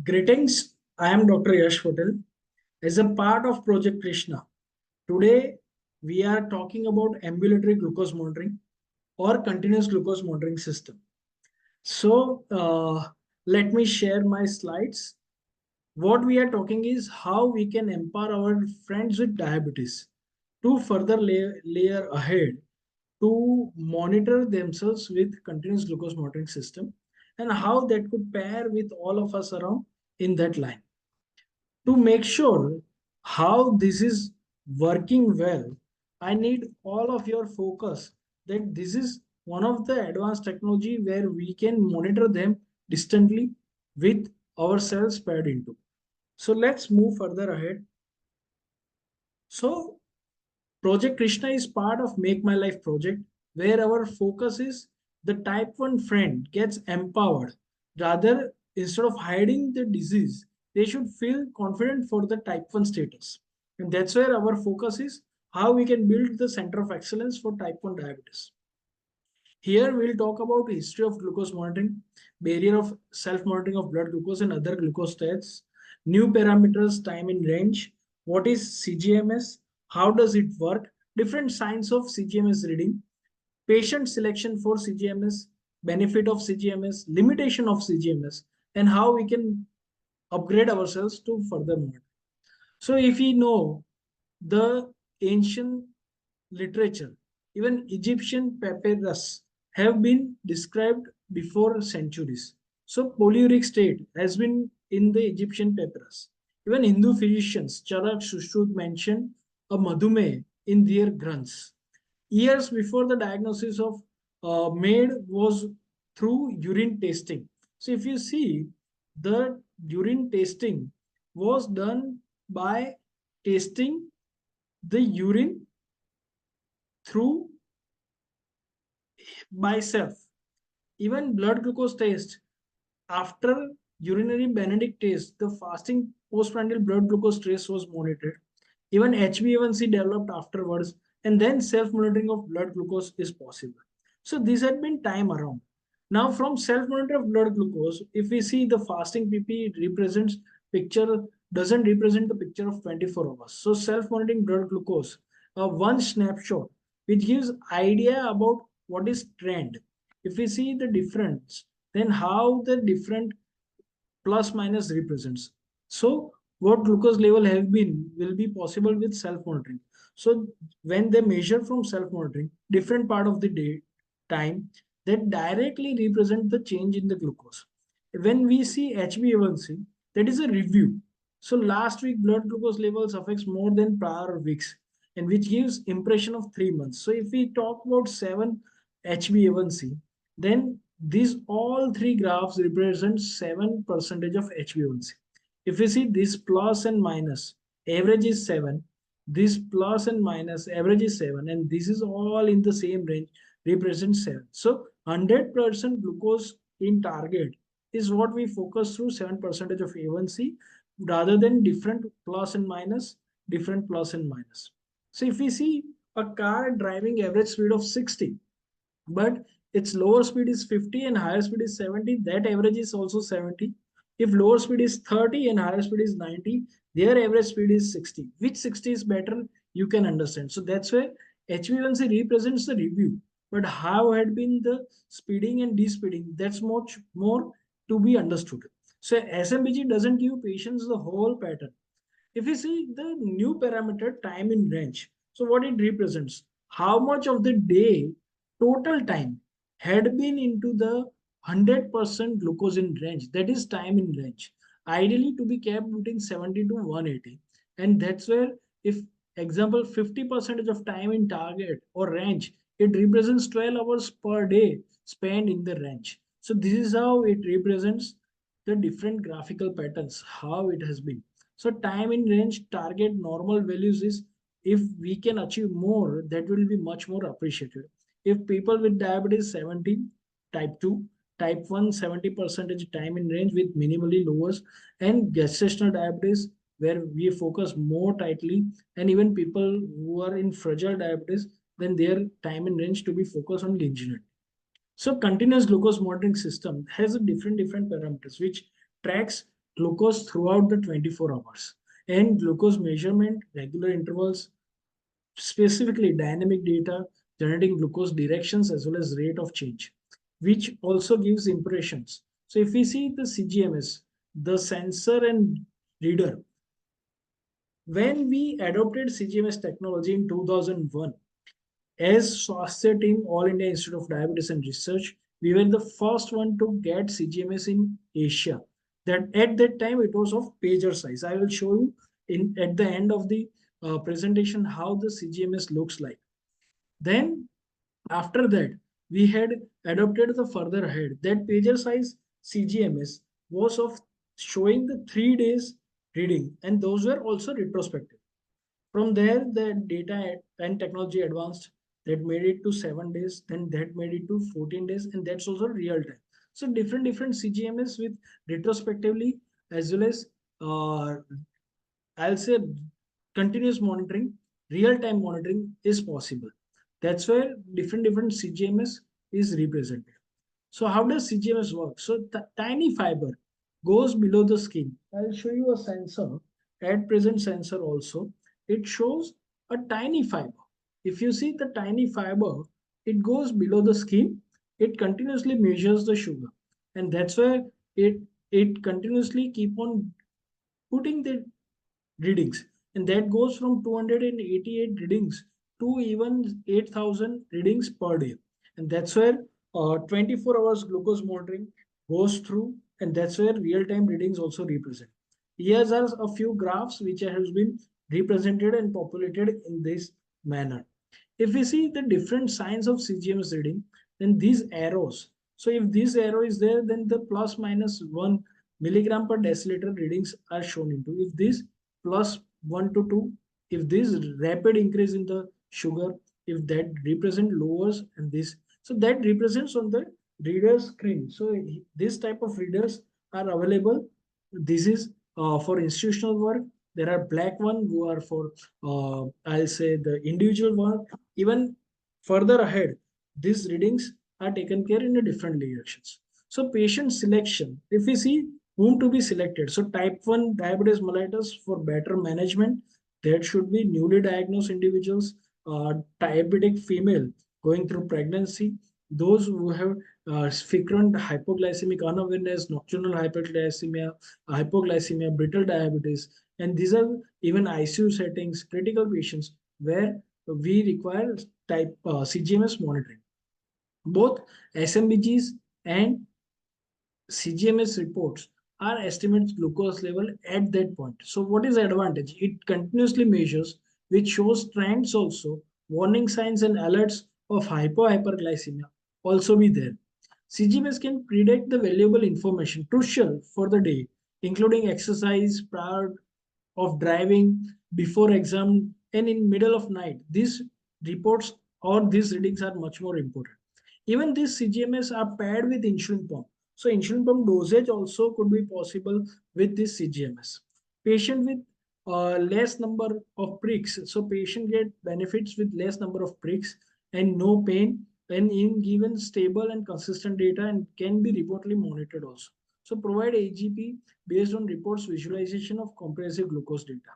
Greetings, I am Dr. Yash Patel. As a part of Project Krishna, today we are talking about ambulatory glucose monitoring or continuous glucose monitoring system. So, let me share my slides. What we are talking is how we can empower our friends with diabetes to further layer ahead to monitor themselves with continuous glucose monitoring system and how that could pair with all of us around in that line to make sure how this is working well. I need all of your focus that this is one of the advanced technology where we can monitor them distantly with ourselves paired into. So let's move further ahead. So Project Krishna is part of Make My Life project, where our focus is the type 1 friend gets empowered. Rather, instead of hiding the disease, they should feel confident for the type 1 status. And that's where our focus is how we can build the center of excellence for type 1 diabetes. Here we'll talk about history of glucose monitoring, barrier of self-monitoring of blood glucose and other glucose tests, new parameters, time in range, what is CGMS, how does it work, different signs of CGMS reading, patient selection for CGMS, benefit of CGMS, limitation of CGMS, and how we can upgrade ourselves to further monitor. So if we know the ancient literature, even Egyptian papyrus have been described before centuries. So polyuric state has been in the Egyptian papyrus. Even Hindu physicians, Charak Sushruta mentioned a madhume in their grunts. Years before the diagnosis of made was through urine testing. So if you see, the urine testing was done by tasting the urine through myself. Even blood glucose test after urinary Benedict test, the fasting postprandial blood glucose trace was monitored. Even HbA1c developed afterwards, and then self-monitoring of blood glucose is possible. So this had been time around. Now, from self-monitor of blood glucose, if we see the fasting PP represents picture doesn't represent the picture of 24 hours. So self-monitoring blood glucose, one snapshot, which gives idea about what is trend. If we see the difference, then how the different plus minus represents. So what glucose level have been will be possible with self-monitoring. So when they measure from self-monitoring, different part of the day time, that directly represent the change in the glucose. When we see HbA1c, that is a review. So last week blood glucose levels affects more than prior weeks, and which gives impression of 3 months. So if we talk about 7 HbA1c, then these all three graphs represent 7 percentage of HbA1c. If we see this plus and minus, average is 7. This plus and minus, average is 7. And this is all in the same range, represents 7. So 100% glucose in target is what we focus through 7 percentage of A1C rather than different plus and minus, different plus and minus. So if we see a car driving average speed of 60, but its lower speed is 50 and higher speed is 70, that average is also 70. If lower speed is 30 and higher speed is 90, their average speed is 60. Which 60 is better, you can understand. So that's why HbA1c represents the review, but how had been the speeding and de-speeding, that's much more to be understood. So SMBG doesn't give patients the whole pattern. If you see the new parameter time in range, so what it represents, how much of the day total time had been into the 100% glucose in range, that is time in range, ideally to be kept between 70 to 180. And that's where, if example 50% of time in target or range, it represents 12 hours per day spent in the range. So this is how it represents the different graphical patterns, how it has been. So time in range target normal values is, if we can achieve more, that will be much more appreciated. If people with diabetes 70, type 2, type 1 70% time in range with minimally lowers, and gestational diabetes where we focus more tightly, and even people who are in fragile diabetes, then their time in range to be focused on engineering. So continuous glucose monitoring system has a different parameters which tracks glucose throughout the 24 hours. And glucose measurement, regular intervals, specifically dynamic data, generating glucose directions as well as rate of change, which also gives impressions. So if we see the CGMS, the sensor and reader, when we adopted CGMS technology in 2001, as Swasthya team, All India Institute of Diabetes and Research, we were the first one to get CGMS in Asia. That at that time it was of pager size. I will show you in at the end of the presentation how the CGMS looks like. Then after that, we had adopted the further ahead. That pager size CGMS was of showing the 3 days reading, and those were also retrospective. From there, the data and technology advanced. That made it to 7 days, then that made it to 14 days, and that's also real time. So different CGMS with retrospectively as well as I'll say continuous monitoring, real time monitoring is possible. That's where different CGMS is represented. So how does CGMS work? So the tiny fiber goes below the skin. I'll show you a sensor, at present sensor also. It shows a tiny fiber. If you see the tiny fiber, it goes below the skin. It continuously measures the sugar. And that's where it continuously keep on putting the readings, and that goes from 288 readings to even 8,000 readings per day. And that's where 24 hours glucose monitoring goes through, and that's where real-time readings also represent. Here are a few graphs which has been represented and populated in this manner. If we see the different signs of CGMS reading, then these arrows. So if this arrow is there, then the plus minus 1 milligram per deciliter readings are shown into. If this plus 1 to 2, if this rapid increase in the sugar, if that represent lowers, and this, so that represents on the reader screen. So this type of readers are available. This is for institutional work. There are black one who are for I'll say the individual work. Even further ahead, these readings are taken care in a different directions. So patient selection, if we see whom to be selected. So type 1 diabetes mellitus for better management, that should be newly diagnosed individuals, diabetic female going through pregnancy, those who have frequent hypoglycemic unawareness, nocturnal hypoglycemia, brittle diabetes, and these are even ICU settings, critical patients where we require type CGMS monitoring. Both SMBGs and CGMS reports are estimates glucose level at that point. So what is the advantage? It continuously measures, which shows trends also, warning signs and alerts of hyperglycemia also be there. CGMS can predict the valuable information crucial for the day, including exercise, prior of driving, before exam, and in middle of night. These reports or these readings are much more important. Even these CGMS are paired with insulin pump. So insulin pump dosage also could be possible with this CGMS. Patient with less number of pricks. So patient get benefits with less number of pricks and no pain, and in given stable and consistent data, and can be remotely monitored also. So provide AGP based on reports visualization of comprehensive glucose data.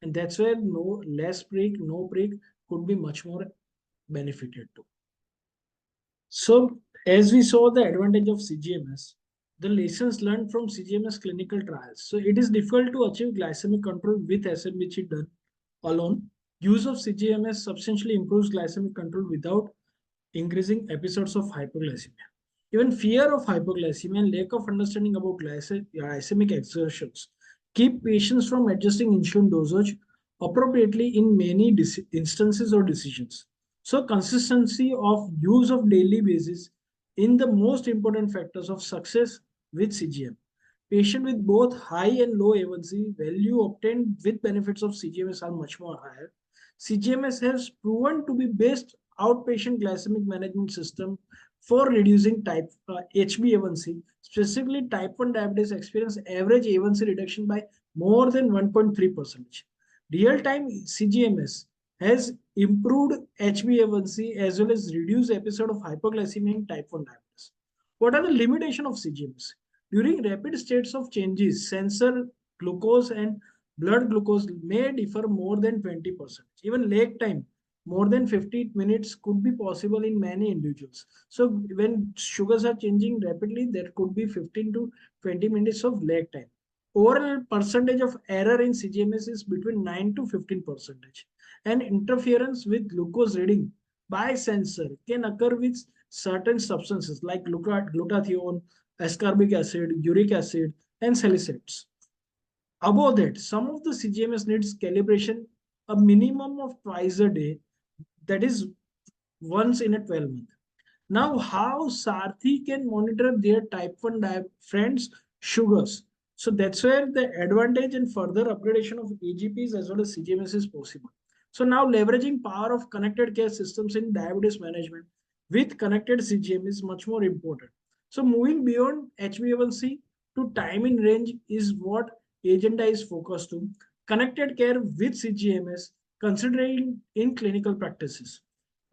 And that's where no less prick, no prick could be much more benefited to. So as we saw the advantage of CGMS, the lessons learned from CGMS clinical trials. So it is difficult to achieve glycemic control with SMBG done alone. Use of CGMS substantially improves glycemic control without increasing episodes of hypoglycemia. Even fear of hypoglycemia and lack of understanding about glycemic exertions keep patients from adjusting insulin dosage appropriately in many instances or decisions. So consistency of use of daily basis in the most important factors of success with CGM. Patient with both high and low A1C value obtained with benefits of CGMS are much more higher. CGMS has proven to be best outpatient glycemic management system for reducing type HbA1c. Specifically, type 1 diabetes experience average A1C reduction by more than 1.3%. Real-time CGMS has improved HbA1c as well as reduced episode of hypoglycemia in type 1 diabetes. What are the limitations of CGMS? During rapid states of changes, sensor glucose and blood glucose may differ more than 20%. Even lag time, more than 50 minutes could be possible in many individuals. So when sugars are changing rapidly, there could be 15 to 20 minutes of lag time. Overall percentage of error in CGMS is between 9 to 15%. And interference with glucose reading by sensor can occur with certain substances like glutathione, ascorbic acid, uric acid, and salicylates. Above that, some of the CGMS needs calibration a minimum of twice a day, that is once in a 12 month. Now, how Saarthi can monitor their type 1 friends' sugars. So that's where the advantage and further upgradation of EGPs as well as CGMS is possible. So now leveraging power of connected care systems in diabetes management with connected CGM is much more important. So moving beyond HbA1c to time in range is what agenda is focused to. Connected care with CGMS considering in clinical practices.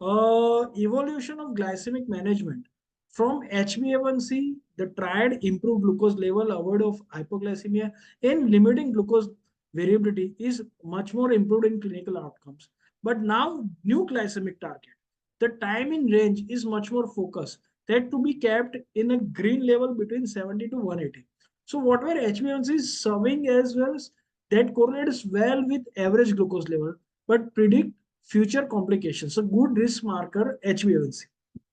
Evolution of glycemic management from HbA1c, the triad improved glucose level, avoid of hypoglycemia, and limiting glucose variability is much more improved in clinical outcomes. But now, new glycemic target, the time in range is much more focused, that to be kept in a green level between 70 to 180. So, whatever HbA1c is serving as well, that correlates well with average glucose level, but predict future complications. So good risk marker HbA1c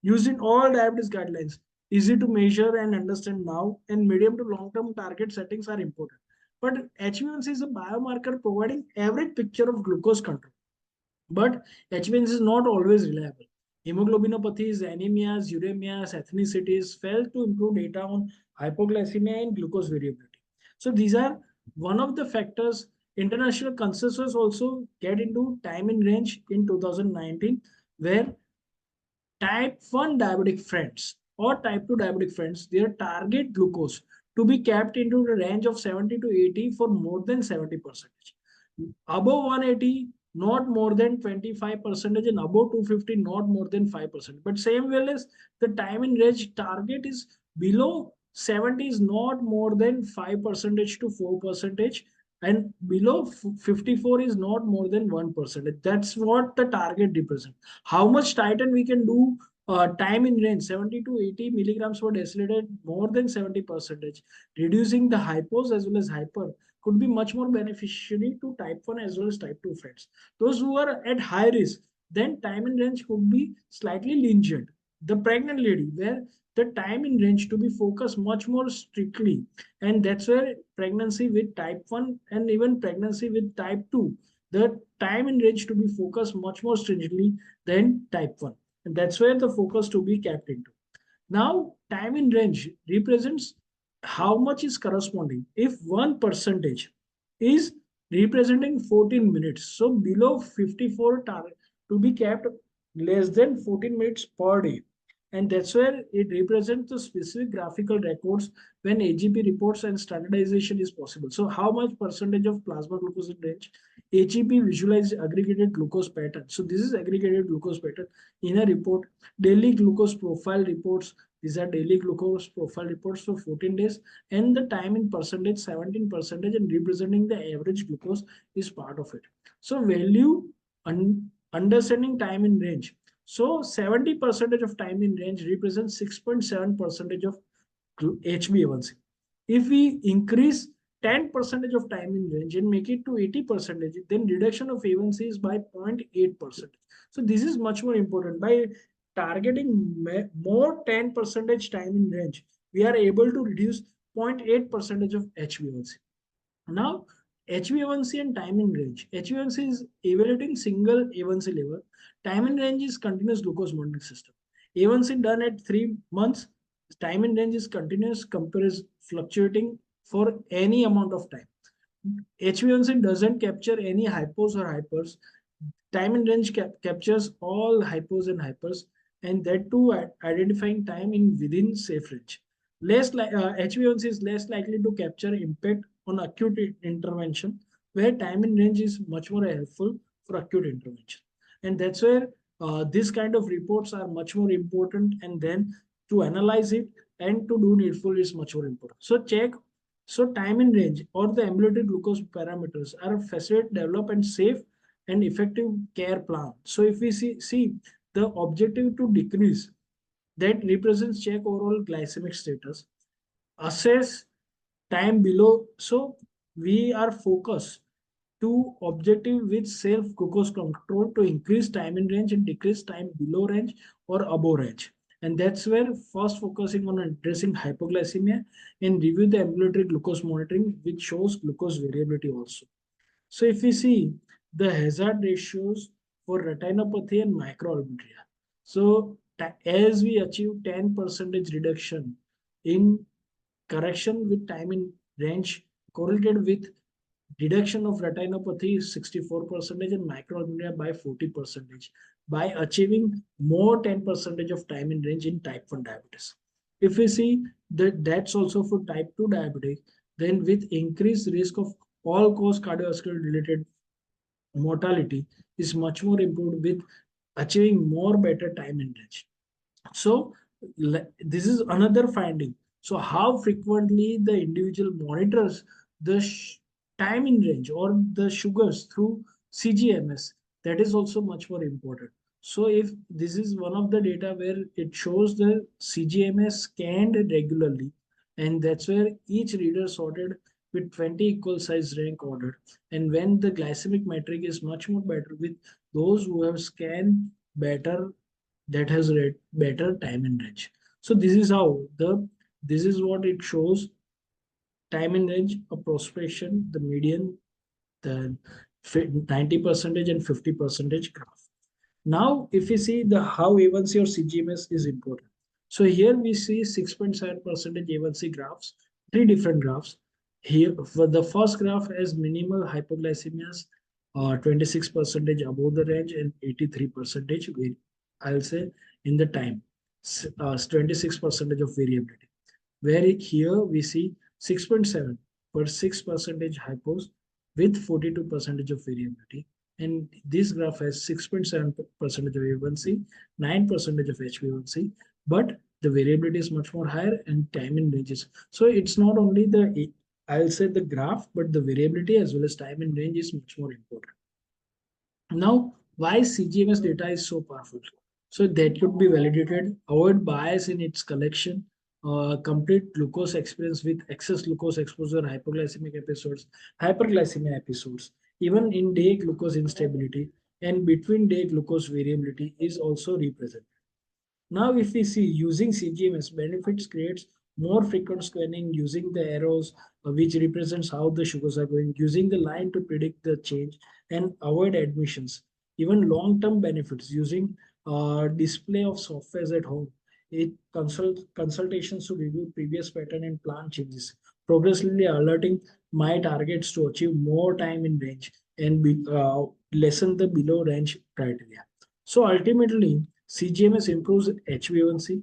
used in all diabetes guidelines, easy to measure and understand now, and medium to long term target settings are important. But HbA1c is a biomarker providing average picture of glucose control. But HbA1c is not always reliable. Hemoglobinopathies, anemias, uremias, ethnicities fail to improve data on hypoglycemia and glucose variability. So these are one of the factors. International consensus also get into time in range in 2019, where type 1 diabetic friends or type 2 diabetic friends, their target glucose to be kept into the range of 70 to 80 for more than 70%. Above 180, not more than 25%, and above 250, not more than 5%. But same well as the time in range target is below 70 is not more than 5% to 4%, and below 54 is not more than 1%. That's what the target represents. How much tighten we can do, time in range 70 to 80 milligrams per deciliter, more than 70%, reducing the hypos as well as hyper could be much more beneficiary to type 1 as well as type 2 friends. Those who are at high risk, then time in range could be slightly lenient. The pregnant lady, where the time in range to be focused much more strictly, and that's where pregnancy with type 1 and even pregnancy with type 2, the time in range to be focused much more stringently than type 1, and that's where the focus to be kept into. Now, time in range represents how much is corresponding. If 1% is representing 14 minutes, so below 54 target to be kept less than 14 minutes per day. And that's where it represents the specific graphical records when AGP reports and standardization is possible. So how much percentage of plasma glucose in range? AGP visualize aggregated glucose pattern. So this is aggregated glucose pattern in a report. Daily glucose profile reports. These are daily glucose profile reports for 14 days, and the time in percentage 17%, and representing the average glucose is part of it. So value understanding time in range. So 70% of time in range represents 6.7% of HbA1c. If we increase 10% of time in range and make it to 80%, then reduction of A1C is by 0.8%. So this is much more important. By targeting more 10% time in range, we are able to reduce 0.8% of HbA1c. Now, HbA1c and time in range. HbA1c is evaluating single A1C level. Time in range is continuous glucose monitoring system. A1C done at 3 months. Time in range is continuous, compares fluctuating for any amount of time. HbA1c doesn't capture any hypos or hypers. Time in range captures all hypos and hypers, and that too identifying time in within safe range. HbA1c is less likely to capture impact on acute intervention, where time in range is much more helpful for acute intervention. And that's where this kind of reports are much more important. And then to analyze it, and to do needful is much more important. So check. So time in range or the ambulatory glucose parameters are facilitate develop and safe and effective care plan. So if we see the objective to decrease that represents check overall glycemic status, assess time below. So we are focused to objective with self glucose control to increase time in range and decrease time below range or above range. And that's where first focusing on addressing hypoglycemia and review the ambulatory glucose monitoring, which shows glucose variability also. So if we see the hazard ratios for retinopathy and microalbuminuria, so as we achieve 10% reduction in correction with time in range correlated with reduction of retinopathy is 64% and microalbuminuria by 40% by achieving more 10% of time in range in type 1 diabetes. If we see that that's also for type 2 diabetes, then with increased risk of all cause cardiovascular related mortality is much more improved with achieving more better time in range. So this is another finding. So how frequently the individual monitors the time in range or the sugars through CGMS, that is also much more important. So if this is one of the data where it shows the CGMS scanned regularly, and that's where each reader sorted with 20 equal size rank ordered. And when the glycemic metric is much more better with those who have scanned better, that has read better time in range. So this is what it shows: time in range, a prospection, the median, the 90 percentage and 50 percentage graph. Now, if we see the how A1C or CGMS is important. So here we see 6.7% A1C graphs, three different graphs. Here for the first graph has minimal hypoglycemias, 26% above the range and 83% I'll say in the time, 26% of variability. Where here we see 6.7 per 6% hypos with 42% of variability. And this graph has 6.7% of A1C, 9% of HbA1c, but the variability is much more higher and time in ranges. So it's not only the, I'll say the graph, but the variability as well as time in range is much more important. Now, why CGMS data is so powerful? So that could be validated, avoid bias in its collection, complete glucose experience with excess glucose exposure, hypoglycemic episodes, hyperglycemia episodes, even in day glucose instability and between day glucose variability is also represented. Now, if we see using CGMS benefits creates more frequent scanning using the arrows, which represents how the sugars are going, using the line to predict the change and avoid admissions. Even long-term benefits using display of softwares at home. It consultations to review previous pattern and plan changes. Progressively alerting my targets to achieve more time in range and lessen the below range criteria. So ultimately, CGMS improves HbA1c,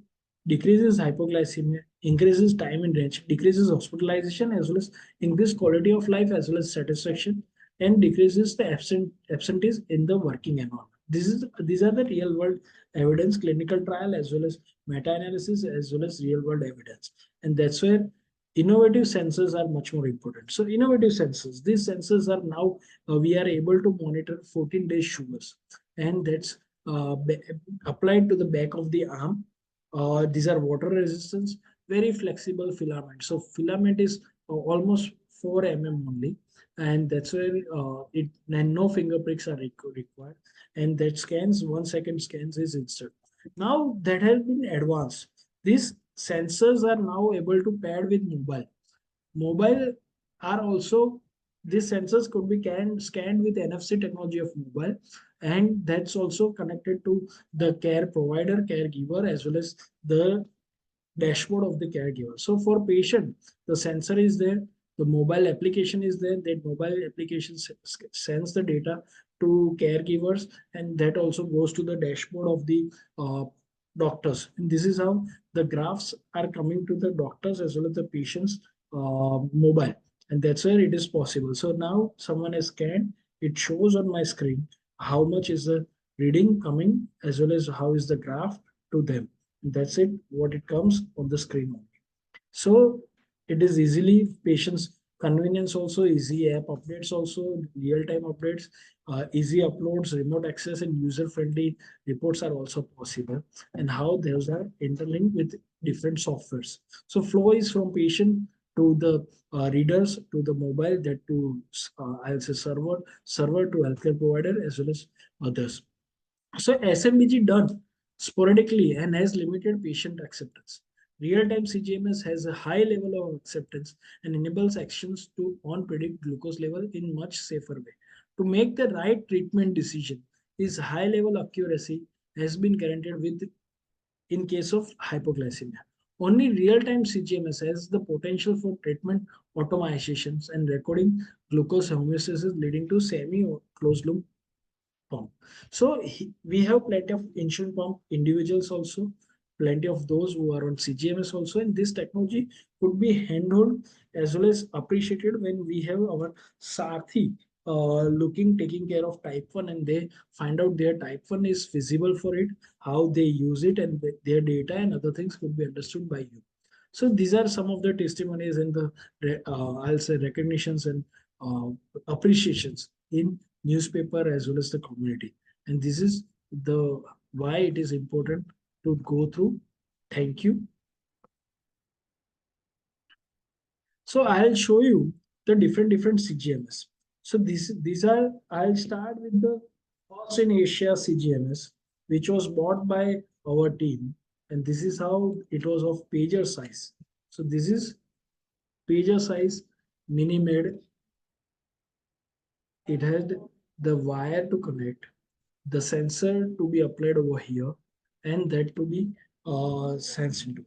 decreases hypoglycemia, increases time in range, decreases hospitalization as well as increased quality of life as well as satisfaction, and decreases the absentees in the working environment. These are the real world evidence, clinical trial as well as meta-analysis as well as real world evidence. And that's where innovative sensors are much more important. So innovative sensors, these sensors are now we are able to monitor 14 days sugars, and that's applied to the back of the arm. These are water resistance, very flexible filament. So filament is almost 4 mm only, and that's where and no finger pricks are required. And that scans 1 second scans is instant. Now that has been advanced. These sensors are now able to pair with mobile. Mobile are also, these sensors could be scanned with NFC technology of mobile, and that's also connected to the care provider, caregiver, as well as the dashboard of the caregiver. So for patient, the sensor is there, the mobile application is there, that mobile application sends the data to caregivers, and that also goes to the dashboard of the doctors. And this is how the graphs are coming to the doctors as well as the patients mobile, and that's where it is possible. So now someone has scanned, it shows on my screen how much is the reading coming as well as how is the graph to them. That's it, what it comes on the screen. So it is easily patients convenience also, easy app updates also, real-time updates, easy uploads, remote access, and user-friendly reports are also possible. And how those are interlinked with different softwares. So flow is from patient to the readers to the mobile, that to I'll say server to healthcare provider as well as others. So SMBG done sporadically and has limited patient acceptance. Real-time CGMS has a high level of acceptance and enables actions to on-predict glucose level in much safer way. To make the right treatment decision, this high level accuracy has been guaranteed with in case of hypoglycemia. Only real-time CGMS has the potential for treatment automatizations and recording glucose homeostasis leading to semi-closed loop pump. So we have plenty of insurance pump individuals also, plenty of those who are on CGMS also, and this technology could be handled as well as appreciated when we have our Saarthi taking care of type 1, and they find out their type 1 is feasible for it, how they use it, and their data and other things could be understood by you. So these are some of the testimonies and the I'll say recognitions and uh, appreciations in newspaper as well as the community. And this is the why it is important to go through. Thank you. So I'll show you the different CGMS. So these are, I'll start with the first in Asia CGMS, which was bought by our team. And this is how it was of pager size. So this is pager size mini made. It had the wire to connect, the sensor to be applied over here, and that to be sensed into.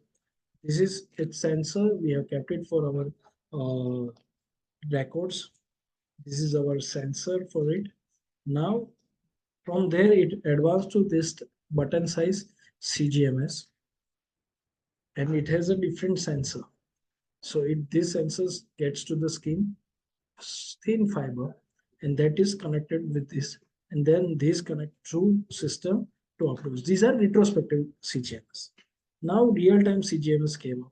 This is its sensor. We have kept it for our records. This is our sensor for it. Now, from there, it advanced to this button size CGMS, and it has a different sensor. So this sensor gets to the skin, thin fiber, and that is connected with this, and then this connect through system to upload. These are retrospective CGMS. Now real-time CGMS came up,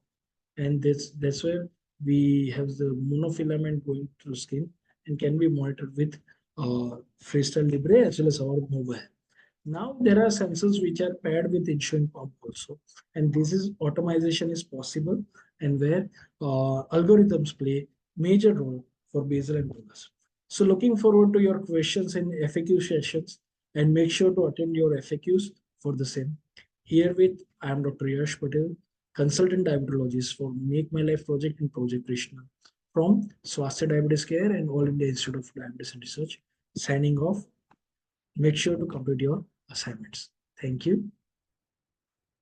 and that's where we have the monofilament going through skin and can be monitored with Freestyle Libre as well as our mobile. Now there are sensors which are paired with insulin pump also, and this is automation is possible, and where algorithms play major role for basal and bolus. So looking forward to your questions in FAQ sessions, and make sure to attend your FAQs for the same. Herewith, I am Dr. Yash Patel, consultant diabetologist for Make My Life project and Project Krishna from Swasthya Diabetes Care and All India Institute of Diabetes and Research. Signing off. Make sure to complete your assignments. Thank you.